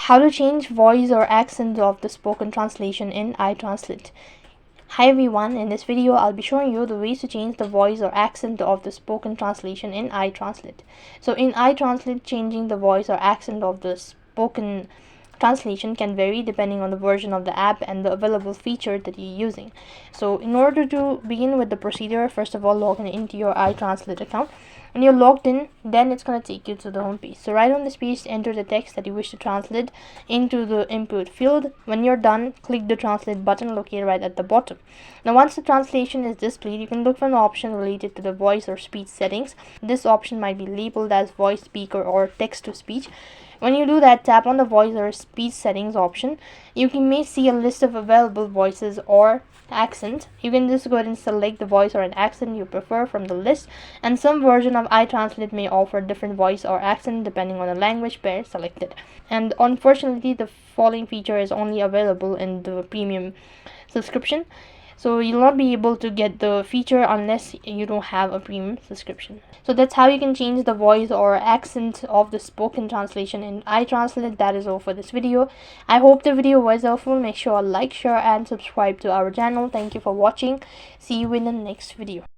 How to change voice or accent of the spoken translation in iTranslate. Hi everyone, in this video I'll be showing you the ways to change the voice or accent of the spoken translation in iTranslate. So in iTranslate, changing the voice or accent of the spoken translation can vary depending on the version of the app and the available feature that you're using. So in order to begin with the procedure, first of all log into your iTranslate account. When you're logged in, then it's going to take you to the home page. So right on this page, enter the text that you wish to translate into the input field. When you're done, click the translate button located right at the bottom. Now once the translation is displayed, you can look for an option related to the voice or speech settings. This option might be labeled as voice, speaker, or text to speech. When you do that, tap on the voice or speech settings option. You may see a list of available voices or accent. You can just go ahead and select the voice or an accent you prefer from the list, and some version of iTranslate may offer different voice or accent depending on the language pair selected. And unfortunately, the following feature is only available in the premium subscription, so you'll not be able to get the feature unless you don't have a premium subscription. So that's how you can change the voice or accent of the spoken translation in iTranslate. That is all for this video. I hope the video was helpful. Make sure to like, share and subscribe to our channel. Thank you for watching. See you in the next video.